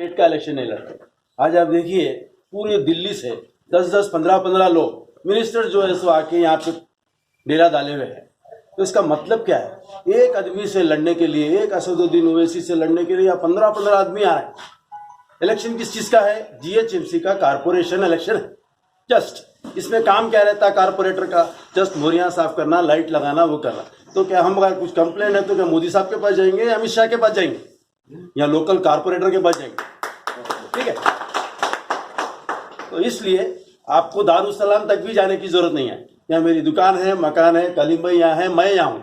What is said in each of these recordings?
State का election नहीं लड़ते। आज आप देखिए पूरे दिल्ली से 10-10, 15-15 लोग मिनिस्टर जो है सो आके यहाँ पे डेरा डाले हुए हैं। तो इसका मतलब क्या है? एक आदमी से लड़ने के लिए, एक असदुद्दीन ओवैसी से लड़ने के लिए या 15-15 आदमी आ रहे हैं। इलेक्शन किस चीज का है? जीएचएमसी का कारपोरेशन इलेक्शन है। जस्ट इसमें काम क्या रहता है कारपोरेटर का? जस्ट मोरियां साफ करना, लाइट लगाना, वो करना। तो क्या हम अगर कुछ कंप्लेन है तो क्या मोदी साहब के पास जाएंगे या अमित शाह के पास जाएंगे या लोकल कारपोरेटर के पास जाएंगे? ठीक है, तो इसलिए आपको दारुसलाम तक भी जाने की जरूरत नहीं है। यहाँ मेरी दुकान है, मकान है, कलीम भाई यहाँ है, मैं यहाँ हूँ।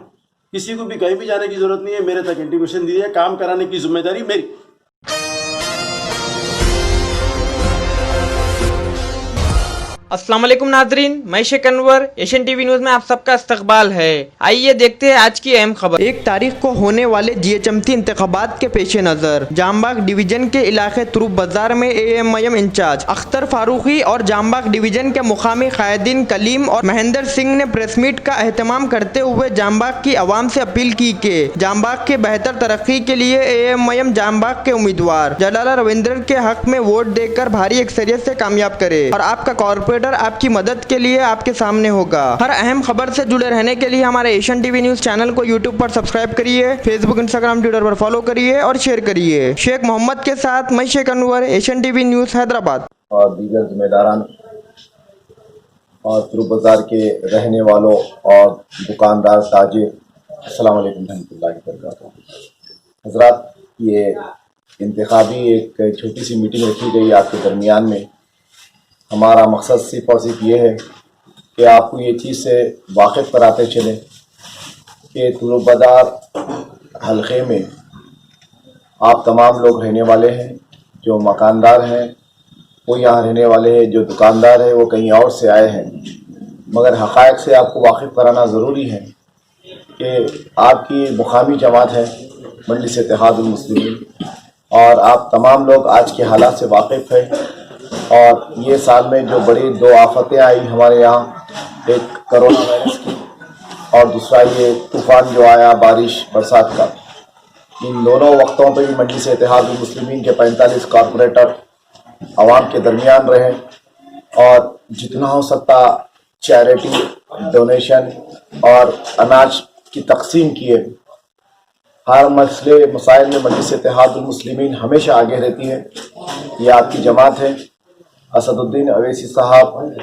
किसी को भी कहीं भी जाने की जरूरत नहीं है। मेरे तक इंटीमेशन दीजिए, काम कराने की जिम्मेदारी मेरी। अस्सलाम वालेकुम नाजरीन, मैं Sheikh Anwar, Asian TV news में आप सबका इस्तकबाल है। आइए देखते हैं आज की अहम खबर। 1 तारीख को होने वाले जीएचएमसी इंतखाबात के पेश नजर जामबाग डिवीजन के इलाके तुरुप बाजार में एएमआईएम इंचार्ज अख्तर फारूकी और जामबाग डिवीजन के मुकामी कायदीन कलीम और महेंद्र सिंह ने प्रेस मीट का एहतमाम करते हुए जामबाग की आवाम से अपील की कि जामबाग के बेहतर तरक्की के लिए एएमआईएम जामबाग के उम्मीदवार जलाला रविंद्र के हक में वोट देकर भारी अक्सरियत से कामयाब करे और आपका कॉर्पोरेट आपकी मदद के लिए आपके सामने होगा। हर अहम खबर से जुड़े रहने के लिए हमारे एशियन टीवी न्यूज चैनल को यूट्यूब पर सब्सक्राइब करिए, फेसबुक, इंस्टाग्राम, ट्विटर पर फॉलो करिए और शेयर करिए। शेख मोहम्मद के साथ मैं Sheikh Anwar, Asian TV news Hyderabad. और दीगर जिम्मेदारान और तुरुप बाजार के रहने वालों और दुकानदार ताजिर, अस्सलाम वालेकुम रहमतुल्लाहि व बरकातहू। हज़रात, ये इंतखाबी एक छोटी सी मीटिंग रखी गई आपके दरमियान में। हमारा मकसद सिर्फ़ और सिर्फ ये है कि आपको ये चीज़ से वाकिफ़ कराते चलें कि तुरुप बाजार हल्के में आप तमाम लोग रहने वाले हैं। जो मकानदार हैं वो यहाँ रहने वाले हैं, जो दुकानदार है वो कहीं और से आए हैं। मगर हक़ाइक़ से आपको वाकिफ़ कराना ज़रूरी है कि आपकी मुकामी जमात है मजलिस इत्तेहादुल मुस्लिमीन, और आप तमाम लोग आज के हालात से वाकिफ़ हैं। और ये साल में जो बड़ी 2 आफतें आई हमारे यहाँ, एक कोरोना वायरस की और दूसरा ये तूफ़ान जो आया बारिश बरसात का, इन दोनों वक्तों पर भी मजलिस इत्तेहादुल मुस्लिमीन के 45 कॉरपोरेटर आवाम के दरमियान रहे और जितना हो सकता चैरिटी, डोनेशन और अनाज की तकसीम किए। हर मसले मसाइल में मजलिस इत्तेहादुल मुस्लिमीन हमेशा आगे रहती है। ये आपकी जमात है। असदुद्दीन ओवैसी साहब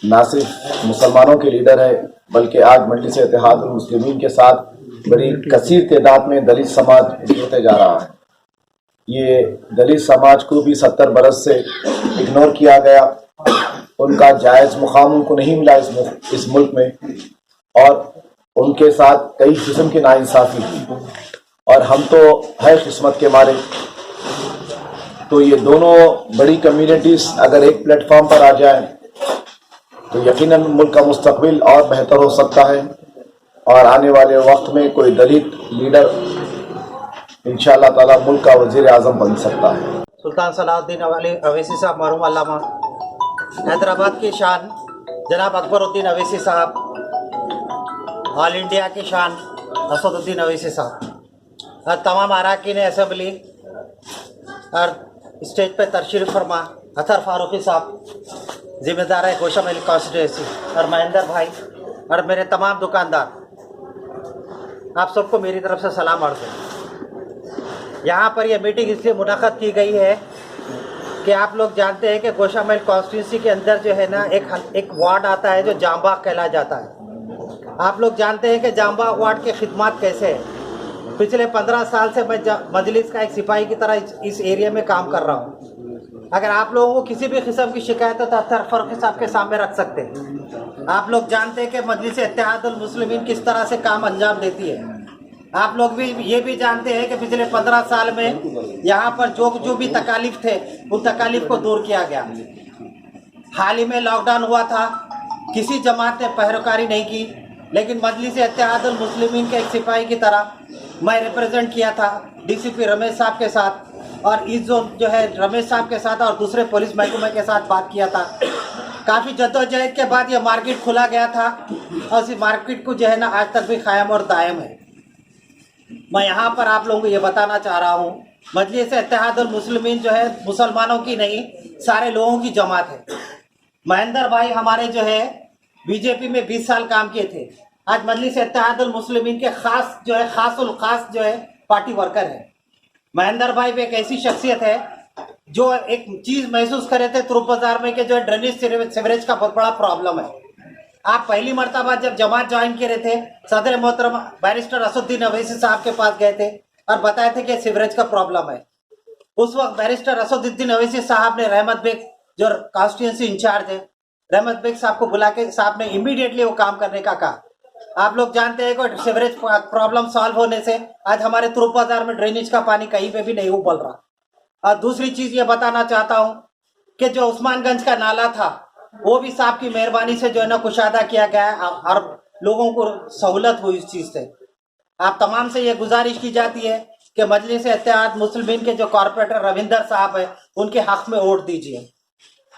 ना सिर्फ मुसलमानों के लीडर है बल्कि आज मजलिस इत्तेहादुल मुस्लिमीन के साथ बड़ी कसीर तादाद में दलित समाज जुड़ते जा रहा है। ये दलित समाज को भी 70 बरस से इग्नोर किया गया, उनका जायज़ मुकाम उनको नहीं मिला इस मुल्क में, और उनके साथ कई किस्म की नाइंसाफ़ी की। और हम तो है किस्मत के मारे, तो ये दोनों बड़ी कम्युनिटीज़ अगर एक प्लेटफॉर्म पर आ जाए तो यकीनन मुल्क का मुस्तकबिल और बेहतर हो सकता है और आने वाले वक्त में कोई दलित लीडर इंशाअल्लाह ताला मुल्क का वज़ीर आज़म बन सकता है। सुल्तान सलाहुद्दीन अवैसी साहब मरहूम अल्लामा, हैदराबाद की शान जनाब अकबरुद्दीन अवैसी साहब, ऑल इंडिया की शान असदुद्दीन अवैसी साहब और तमाम अरकान असम्बली और स्टेज पे तशरीफ़ फरमा अख्तर फारूकी साहब, ज़िम्मेदार है गोशामहल कॉन्स्टिट्यूंसी, और महेंद्र भाई और मेरे तमाम दुकानदार, आप सबको मेरी तरफ से सलाम अर्ज़ है। यहाँ पर यह मीटिंग इसलिए मुनक़्क़द की गई है कि आप लोग जानते हैं कि गोशामहल कॉन्स्टिट्यूंसी के अंदर जो है ना एक वार्ड आता है जो जामबाग कहला जाता है। आप लोग जानते हैं कि जामबाग वार्ड के खिदमात कैसे हैं। पिछले 15 साल से मैं मजलिस का एक सिपाही की तरह इस एरिया में काम कर रहा हूँ। अगर आप लोगों को किसी भी किस्म की शिकायत हो तो अख्तर फारूकी साहब के सामने रख सकते हैं। आप लोग जानते हैं कि मजलिस इत्तेहादुल मुस्लिमीन किस तरह से काम अंजाम देती है। आप लोग भी ये भी जानते हैं कि पिछले 15 साल में यहाँ पर जो भी तकालीफ थे उन तकालीफ को दूर किया गया। हाल ही में लॉकडाउन हुआ था, किसी जमात ने पैरोकारी नहीं की, लेकिन मजलिस इत्तेहादुल मुस्लिमीन के एक सिपाही की तरह मैं रिप्रेजेंट किया था डीसीपी रमेश साहब के साथ, और इस जो है रमेश साहब के साथ और दूसरे पुलिस महकमे के साथ बात किया था। काफ़ी जद्दोजहद के बाद ये मार्केट खुला गया था और इस मार्केट को जो है ना आज तक भी कायम और दायम है। मैं यहाँ पर आप लोगों को ये बताना चाह रहा हूँ मजलिस इत्तेहादुल मुस्लिमीन जो है मुसलमानों की नहीं, सारे लोगों की जमात है। महेंद्र भाई हमारे जो है बीजेपी में 20 साल काम किए थे। आज मजलिस इत्तेहादुल मुस्लिमीन के खास जो है खासुल खास जो है पार्टी वर्कर है। महेंद्र भाई भी एक ऐसी शख्सियत है जो एक चीज महसूस करे थे तुरुप बाजार में कि जो है ड्रेनेज सीवरेज का बहुत बड़ा प्रॉब्लम है। आप पहली मर्तबा जब जमात ज्वाइन किए थे, सदर मोहतरम बैरिस्टर असदुद्दीन अवैसी साहब के पास गए थे और बताए थे कि सीवरेज का प्रॉब्लम है। उस वक्त बैरिस्टर असदुद्दीन अवैसी साहब ने रहमत बेग जो कॉन्स्टिट्यूंसी इंचार्ज है, रहमत बेग साहब को बुला के साहब ने इमीडिएटली वो काम करने का कहा। आप लोग जानते हैं कि सीवरेज प्रॉब्लम सॉल्व होने से आज हमारे तुरुप बाजार में ड्रेनेज का पानी कहीं पे भी नहीं उबल रहा। और दूसरी चीज ये बताना चाहता हूं कि जो उस्मानगंज का नाला था वो भी साहब की मेहरबानी से जो है ना कुशादा किया गया है और लोगों को सहूलत हुई इस चीज से। आप तमाम से ये गुजारिश की जाती है कि मजलिस इत्तेहाद मुस्लिमीन के जो कॉर्पोरेटर रविंदर साहब है उनके हक में वोट दीजिए।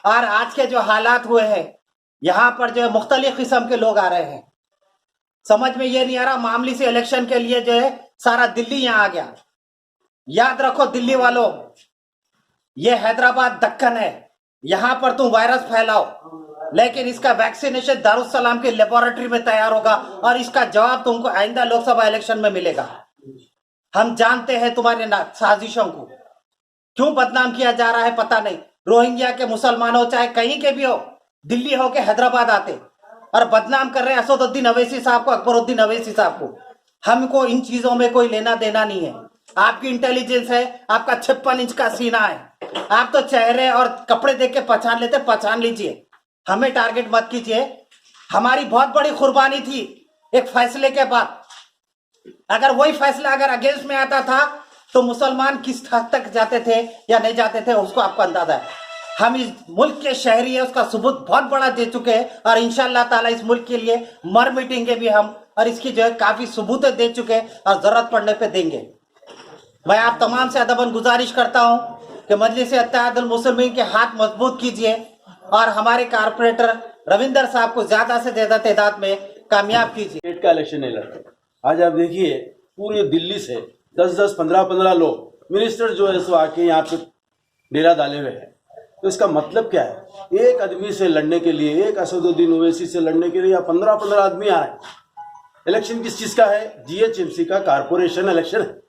और आज के जो हालात हुए हैं यहाँ पर जो है मुख्तलिफ किस्म के लोग आ रहे हैं, समझ में ये नहीं आ रहा। मामूली से इलेक्शन के लिए जो है सारा दिल्ली यहाँ आ गया। याद रखो दिल्ली वालों, ये हैदराबाद दक्कन है, यहाँ पर तुम वायरस फैलाओ, लेकिन इसका वैक्सीनेशन दारुस्सलाम की लेबोरेटरी में तैयार होगा और इसका जवाब तुमको आइंदा लोकसभा इलेक्शन में मिलेगा। हम जानते हैं तुम्हारे साजिशों को, क्यों बदनाम किया जा रहा है पता नहीं। रोहिंग्या के मुसलमानों चाहे कहीं के भी हो, दिल्ली हो के हैदराबाद आते और बदनाम कर रहे हैं असदुद्दीन अवैसी साहब को, अकबरुद्दीन अवैसी साहब को। हमको इन चीजों में कोई लेना देना नहीं है। आपकी इंटेलिजेंस है, आपका 56 इंच का सीना है, आप तो चेहरे और कपड़े देख के पहचान लेते, पहचान लीजिए। हमें टारगेट मत कीजिए। हमारी बहुत बड़ी कुर्बानी थी एक फैसले के बाद। अगर वही फैसला अगर अगेंस्ट में आता था तो मुसलमान किस हद तक जाते थे या नहीं जाते थे उसको आपको अंदाजा है। हम इस मुल्क के शहरी है, उसका सबूत बहुत बड़ा दे चुके हैं और इंशाअल्लाह ताला इस मुल्क के लिए मर मिटेंगे भी हम, और इसकी जो है काफी सबूत दे चुके हैं और जरूरत पड़ने पे देंगे। मैं आप तमाम से अदबन गुजारिश करता हूं कि मजलिस इत्तेहादुल मुस्लिमीन के हाथ मजबूत कीजिए और हमारे कारपोरेटर रविंदर साहब को ज्यादा से ज्यादा तादाद में कामयाब कीजिए। स्टेट का इलेक्शन नहीं लड़ रहे। आज आप देखिए पूरे दिल्ली से 10-10, 15-15 लोग मिनिस्टर जो है सो आके यहाँ पे डेरा डाले हुए हैं। तो इसका मतलब क्या है? एक आदमी से लड़ने के लिए, एक असदुद्दीन ओवैसी से लड़ने के लिए या 15-15 आदमी आ रहे हैं। इलेक्शन किस चीज का है? जीएचएमसी का कारपोरेशन इलेक्शन है।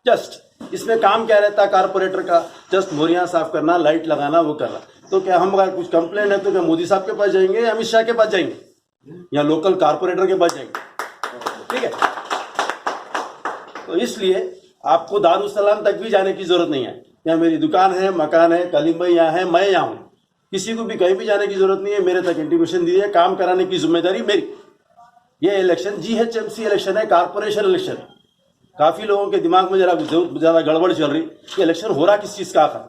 जस्ट इसमें काम क्या रहता है कारपोरेटर का? जस्ट मोरियां साफ करना, लाइट लगाना, वो करना। तो क्या हम अगर कुछ कंप्लेंट है तो क्या मोदी साहब के पास जाएंगे या अमित शाह के पास जाएंगे या लोकल कारपोरेटर के पास जाएंगे? ठीक है, तो इसलिए आपको दारुस्सलाम तक भी जाने की जरूरत नहीं है। यहाँ मेरी दुकान है, मकान है, कलीम भाई यहाँ है, मैं यहाँ हूँ। किसी को भी कहीं भी जाने की जरूरत नहीं है। मेरे तक इंटीमेशन दीजिए, काम कराने की जिम्मेदारी मेरी। ये इलेक्शन जीएचएमसी इलेक्शन है, कारपोरेशन इलेक्शन। काफी लोगों के दिमाग में जरा ज्यादा गड़बड़ चल रही कि इलेक्शन हो रहा किस चीज का आखिर?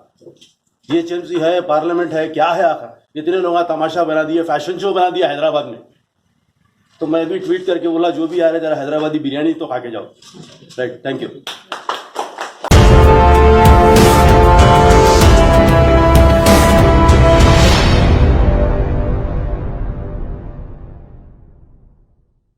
जीएचएमसी है, पार्लियामेंट है, क्या है आखिर? इतने लोगों का तमाशा बना दिया, फैशन शो बना दिया हैदराबाद में। तो मैं भी ट्वीट करके बोला जो भी आ रहे जरा हैदराबादी बिरयानी तो खा के जाओ। Right, thank you.